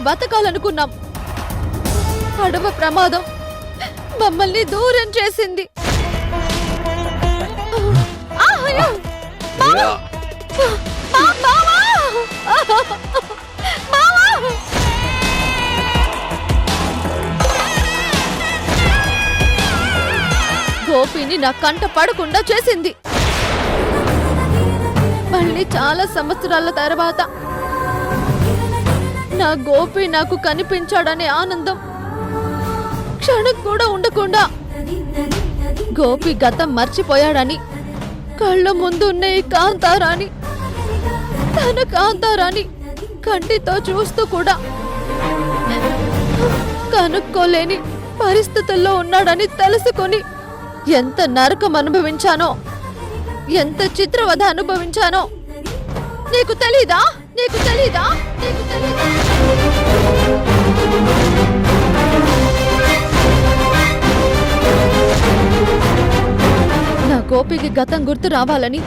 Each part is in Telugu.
బతకాలనుకున్నాం. అడవ ప్రమాదం మమ్మల్ని దూరం చేసింది. గోపిని నా కంట పడకుండా చేసింది. మళ్ళీ చాలా సంవత్సరాల తర్వాత నా గోపి నాకు కనిపించాడనే ఆనందం క్షణం కూడా ఉండకుండా గోపి గతం మర్చిపోయాడని కళ్ళ ముందు ఉన్న ఈ కాంతారాని, తన కాంతారాని కంటితో చూస్తూ కూడా కనుక్కోలేని పరిస్థితుల్లో ఉన్నాడని తెలుసుకొని ఎంత నరకం అనుభవించానో, ఎంత చిత్రవధ అనుభవించానో నీకు తెలీదా? నీకు తెలీదా? నీకు తెలీదా? నా గోపికి గతం గుర్తు రావాలని,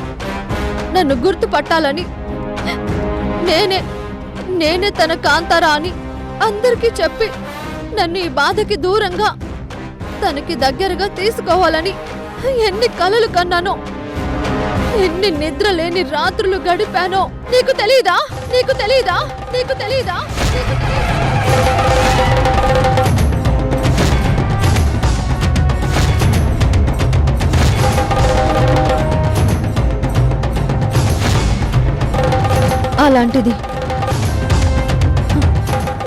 నన్ను గుర్తు పట్టాలని నేనే తన కాంతారా అని అందరికీ చెప్పి నన్ను ఈ బాధకి దూరంగా తనకి దగ్గరగా తీసుకోవాలని ఎన్ని కలలు కన్నానో, ఎన్ని నిద్రలేని రాత్రులు గడిపానో నీకు తెలీదా? నీకు తెలీదా? నీకు తెలీదా? అలాంటిది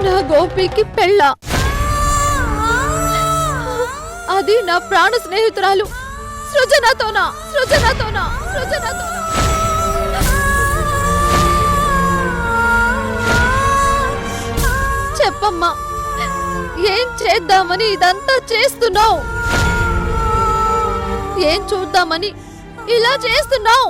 నా గోపికి పెళ్ళ, అది నా ప్రాణ స్నేహితురాలు సృజనతోనా. చెప్పమ్మా, ఏం చేద్దామని ఇదంతా చేస్తున్నావు? ఏం చూద్దామని ఇలా చేస్తున్నావు?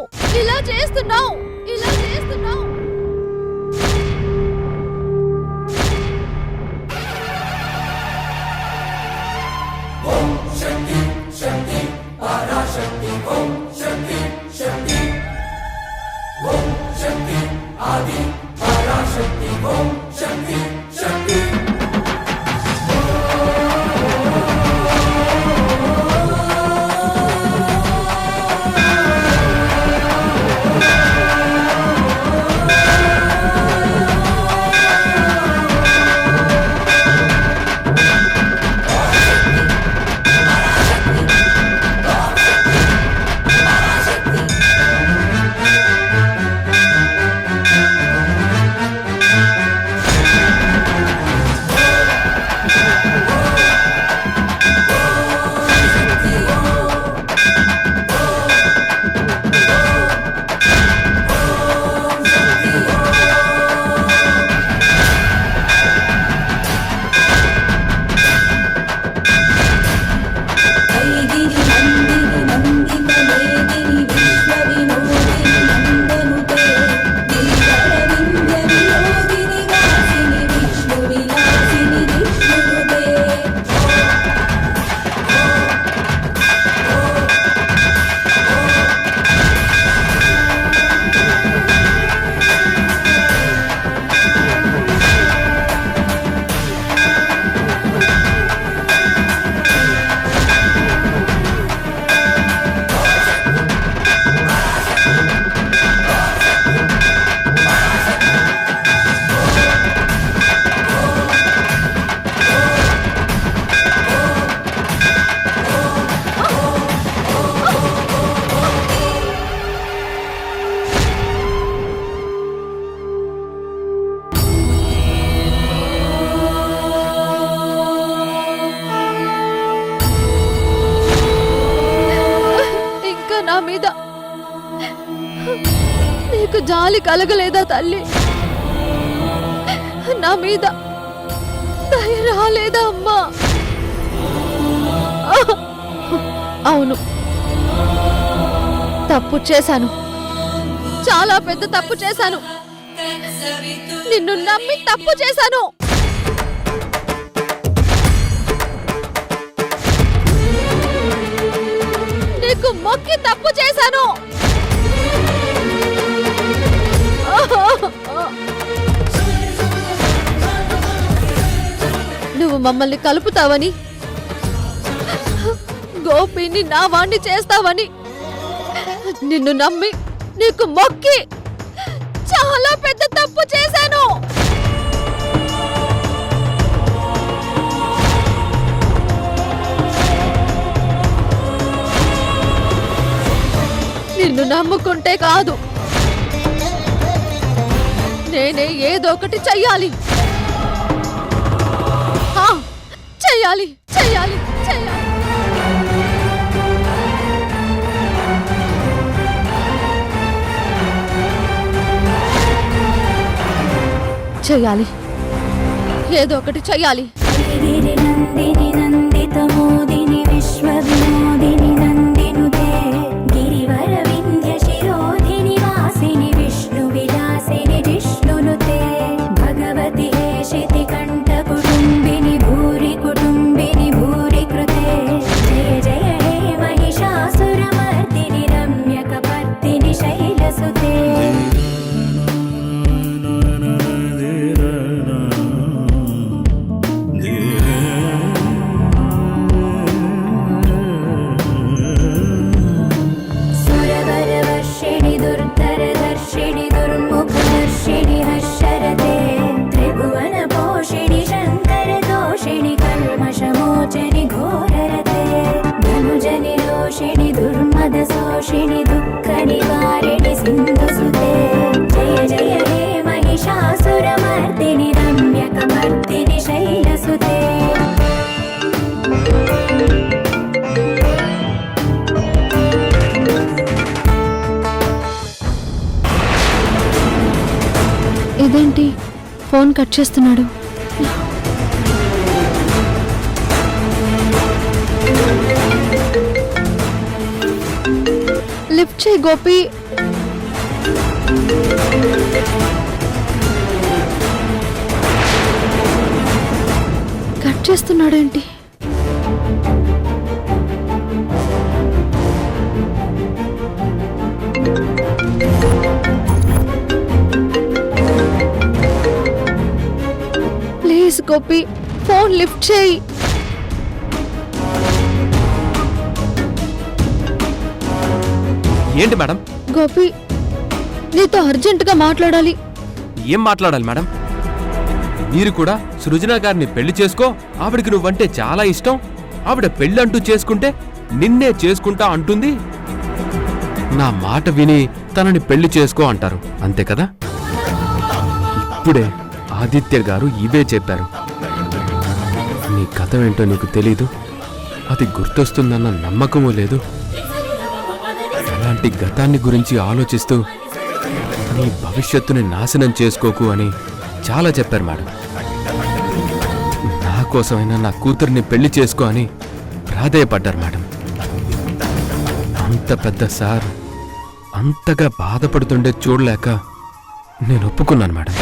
మీద నీకు జాలి కలగలేదా తల్లి? నా మీద దయ రాలేదా అమ్మా? అవును, తప్పు చేశాను, చాలా పెద్ద తప్పు చేశాను. నిన్ను నమ్మి తప్పు చేశాను. నీకు మొక్కి తప్పు చేశాను. నువ్వు మమ్మల్ని కలుపుతావని, గోపిని నా వాణ్ణి చేస్తావని నిన్ను నమ్మి నీకు మొక్కి చాలా పెద్ద తప్పు చేశాను. నిన్ను నమ్ముకుంటే కాదు, నేనే ఏదో ఒకటి చెయ్యాలి. చెయ్యాలి చెయ్యాలి చెయ్యాలి. చెయ్యాలి, ఏదో ఒకటి చెయ్యాలి. ఇదేంటి ఫోన్ కట్ చేస్తున్నాడు? లిఫ్ట్ చేయి గోపి. కట్ చేస్తున్నాడేంటి? ప్లీజ్ గోపి, ఫోన్ లిఫ్ట్ చేయి. ఏంటి మేడం? గోపి, నీతో అర్జెంటుగా మాట్లాడాలి. ఏం మాట్లాడాలి మేడం? మీరు కూడా సృజన గారిని పెళ్లి చేసుకో, ఆవిడికి నువ్వంటే చాలా ఇష్టం, ఆవిడ పెళ్లి అంటూ చేసుకుంటే నిన్నే చేసుకుంటా అంటుంది, నా మాట విని తనని పెళ్లి చేసుకో అంటారు, అంతే కదా? ఇప్పుడే ఆదిత్య గారు ఇవే చెప్పారు. నీ కథ ఏంటో నీకు తెలీదు, అది గుర్తొస్తుందన్న నమ్మకమూ లేదు. అలాంటి గతాన్ని గురించి ఆలోచిస్తూ నీ భవిష్యత్తుని నాశనం చేసుకోకు అని చాలా చెప్పారు మేడం. నా కోసమైనా నా కూతుర్ని పెళ్లి చేసుకో అని ప్రాధేయపడ్డారు మేడం. అంత పెద్ద సార్ అంతగా బాధపడుతుండే చూడలేక నేను ఒప్పుకున్నాను మేడం.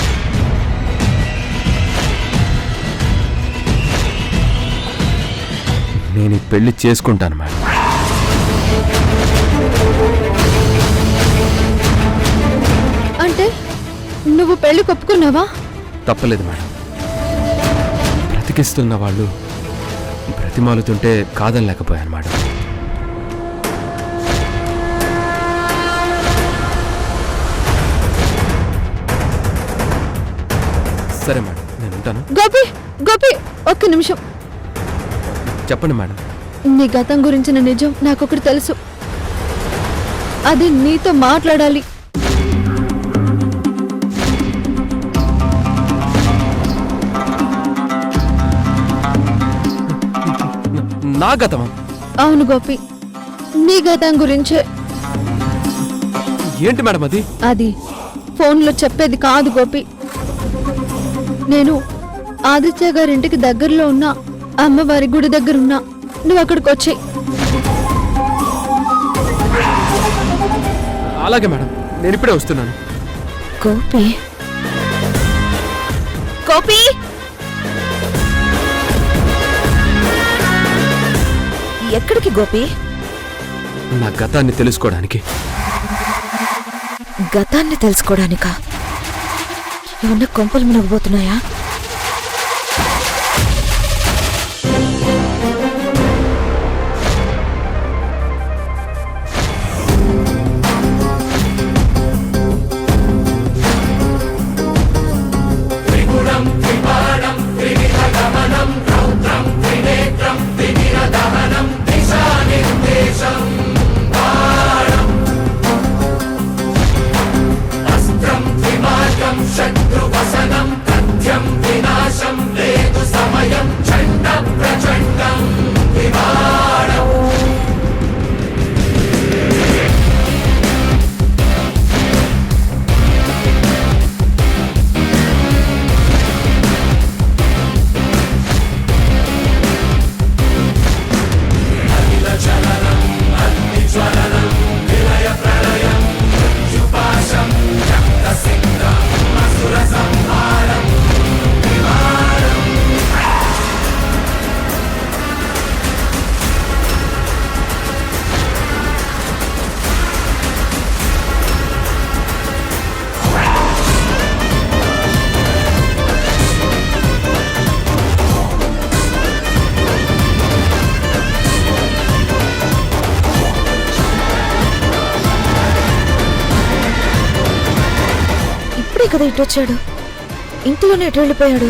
నేను ఈ పెళ్లి చేసుకుంటాను మేడం. అంటే నువ్వు పెళ్లి ఒప్పుకున్నావా? తప్పలేదు మేడం. బ్రతికిస్తున్న వాళ్ళు బ్రతిమాలుతుంటే కాదనలేకపోయాను మేడం. సరే మేడం, నేను ఉంటాను. గోపి, గోపి, ఒక్క నిమిషం. చెప్పండి మేడం. నీ గతం గురించిన నిజం నాకొకటి తెలుసు, అది నీతో మాట్లాడాలి. నా గతమా? అవును గోపి, నీ గతం గురించే. ఏంటి మేడం అది? అది ఫోన్లో చెప్పేది కాదు గోపి. నేను ఆదిత్య గారింటికి దగ్గరలో ఉన్న అమ్మవారి గుడి దగ్గరున్నా, నువ్వు అక్కడికి వచ్చేయి. అలాగే మేడం, నేను ఇప్పుడే వస్తున్నాను. గోపి, గోపి, ఎక్కడికి గోపి? నా గతాన్ని తెలుసుకోవడానికి. గతాన్ని తెలుసుకోవడానికా? ఏమన్నా కొంపలు మునగబోతున్నాయా? నిన్ననే కదా ఇటు వచ్చాడు, ఇంట్లోనే ఎటు వెళ్ళిపోయాడు?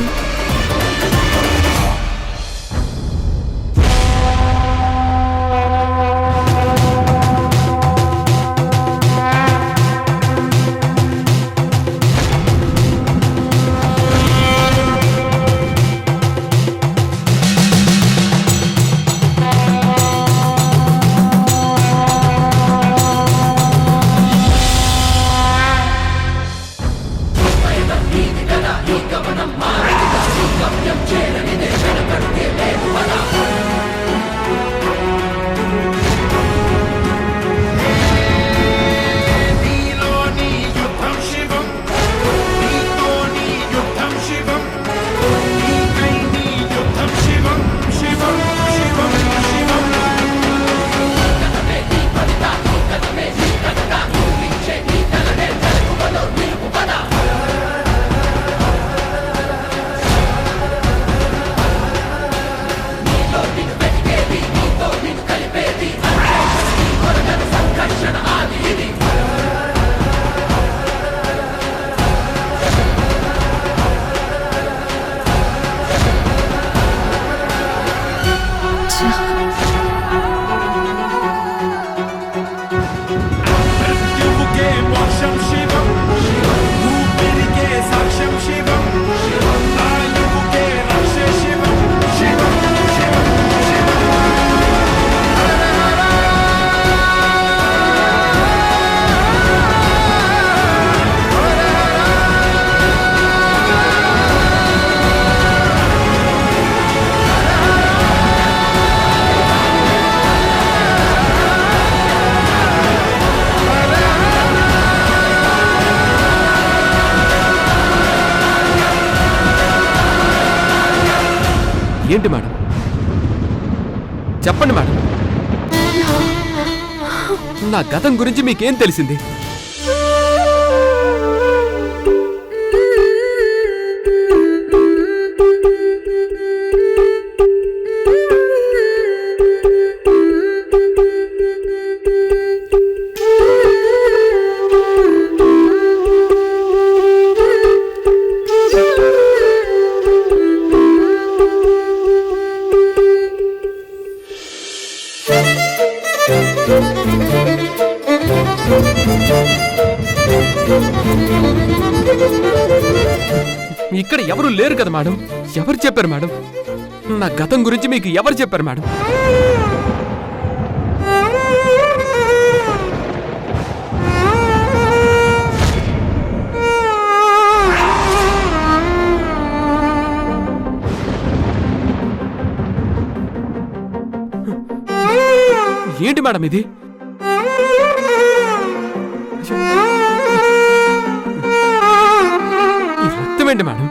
ఏంటి మేడం? చెప్పండి మేడం, నా గతం గురించి మీకేం తెలిసింది? ఇక్కడ ఎవరు లేరు కదా మేడం? ఎవరు చెప్పారు మేడం? నా గతం గురించి మీకు ఎవరు చెప్పారు మేడం? ఏంటి మేడం ఇది? ఈ రక్తం ఏంటి మేడం?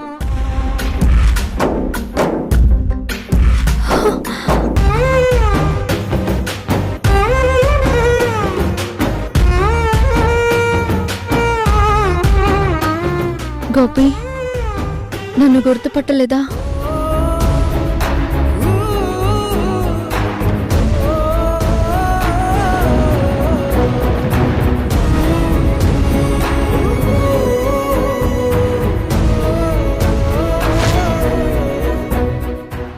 గోపి, నన్ను గుర్తుపట్టలేదా?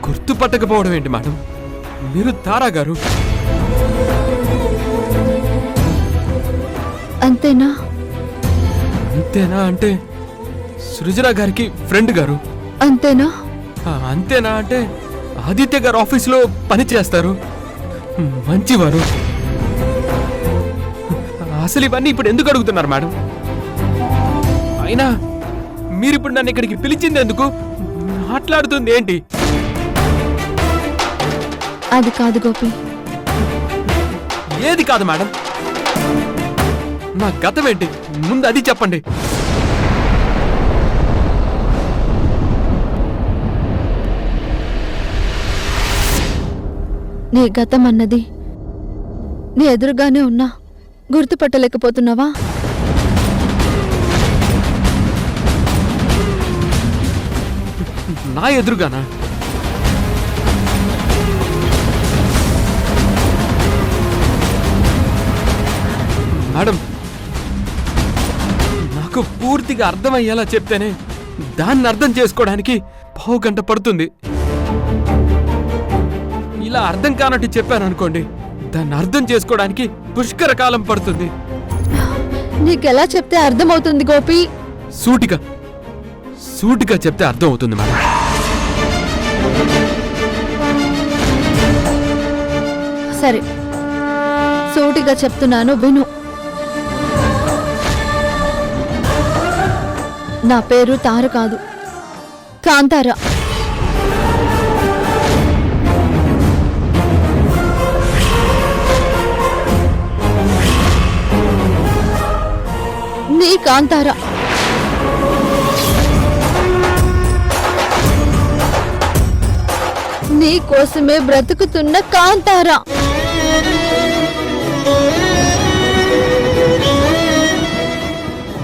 గుర్తుపట్టకపోవడం ఏంటి మేడం? మీరు తారా గారు. అంతేనా? అంతేనా అంటే సృజన గారికి ఫ్రెండ్ గారు. అంతేనా? అంతేనా అంటే ఆదిత్య గారు ఆఫీసులో పని చేస్తారు, మంచివారు. అసలు ఇవన్నీ ఇప్పుడు ఎందుకు అడుగుతున్నారు మేడం? అయినా మీరిప్పుడు నన్ను ఇక్కడికి పిలిచింది ఎందుకు? మాట్లాడుతుంది ఏంటి? అది కాదు గోపి. ఏది కాదు మేడం? నా గతం ఏంటి? ముందు అది చెప్పండి. నీ గతం అన్నది నీ ఎదురుగానే ఉన్నా గుర్తుపట్టలేకపోతున్నావా? నా ఎదురుగానా? మేడం, నాకు పూర్తి పూర్తిగా అర్థమయ్యేలా చెప్తేనే దాన్ని అర్థం చేసుకోవడానికి పావుగంట పడుతుంది. ఇలా అర్థం కానట్టు చెప్పాననుకోండి, దాన్ని అర్థం చేసుకోవడానికి పుష్కర కాలం పడుతుంది. నీకెలా చెప్తే అర్థమవుతుంది గోపి? సూటిగా చెప్తే అర్థం అవుతుంది మేడం. సరే, సూటిగా చెప్తున్నాను, విను. నా పేరు తార కాదు, కాంతార. నీ కాంతార. నీ కోసమే బ్రతుకుతున్న కాంతార.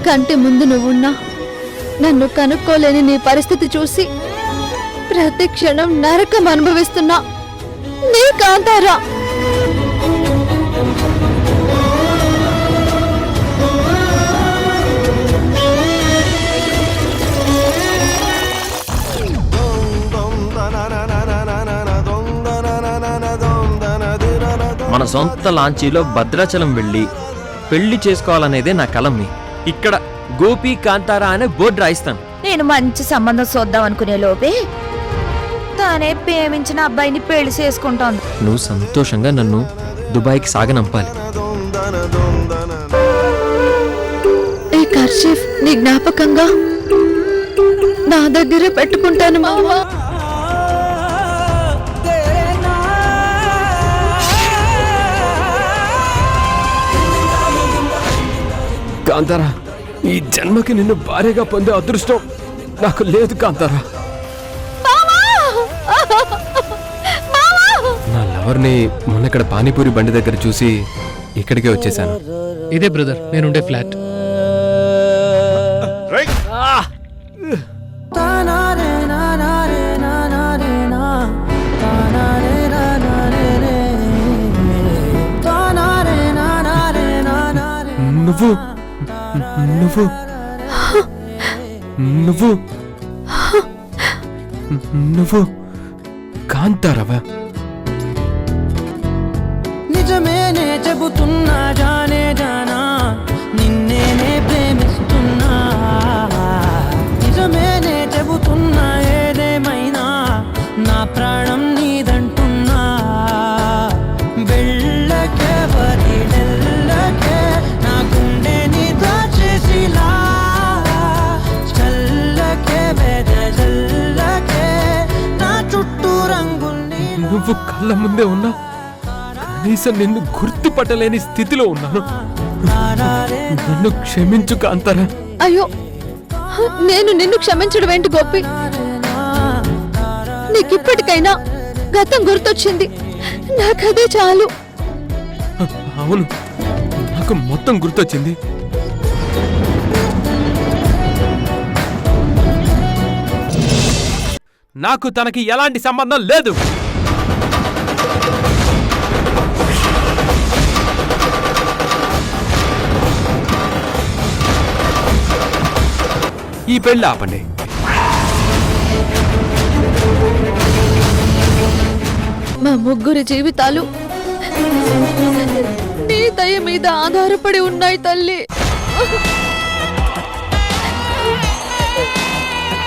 కంటి ముందు నువ్వున్నా నన్ను కనుక్కోలేని నీ పరిస్థితి చూసి ప్రతి క్షణం నరకం అనుభవిస్తున్నా నీ కాంతార. మన సొంత లాంచీలో భద్రాచలం వెళ్ళి పెళ్లి చేసుకోవాలనేదే నా కలమ్మి. ఇక్కడ గోపి కాంతారా అనే బోర్డు రాయిస్తాను. నేను మంచి సంబంధం చూద్దాం అనుకునే లోపే తానే ప్రేమించిన అబ్బాయిని పెళ్లి చేసుకుంటోంది. నువ్వు సంతోషంగా నన్ను దుబాయ్కి సాగనంపాలి. ఈ కర్చీఫ్ నీ జ్ఞాపకంగా నా దగ్గర పెట్టుకుంటాను మావా. కాంతారా, ఈ జన్మకి నిన్ను భార్యగా పొందే అదృష్టం నాకు లేదు కాంతారా. నా లవర్ని మొన్న ఇక్కడ పానీపూరి బండి దగ్గర చూసి ఇక్కడికే వచ్చేసాను. ఇదే బ్రదర్ నేనుండే ఫ్లాట్. నువ్వు నువ్వు నువ్వు నువ్వు కాంతారావా? నిజమేనే చెబుతున్నా జానే జానా, నిన్నేనే ప్రేమిస్తున్నా. నిజమేనే చెబుతున్నా ఏదేమైనా నా ప్రాణం నీదంటున్నా. వెళ్ళకే వదిలెళ్ళకే నా గుండె నీ దాచేసిలా. చల్లకే వెదజల్లకే నా చుట్టూ రంగుల్ని. నువ్వు కళ్ళ ముందే ఉన్నా కనీసం నిన్ను గుర్తుపట్టలేని స్థితిలో ఉన్నాను. నన్ను క్షమించు కాంతారా. అయ్యో, నేను నిన్ను క్షమించడం ఏంటి గోపి? నీకిప్పటికైనా గతం గుర్తొచ్చింది, నాకదే చాలు. అవును, నాకు మొత్తం గుర్తొచ్చింది. నాకు తనకి ఎలాంటి సంబంధం లేదు. ఈ పెళ్ళి ఆపండి. మా ముగ్గురి జీవితాలు నీ దయ మీద ఆధారపడి ఉన్నాయి తల్లి.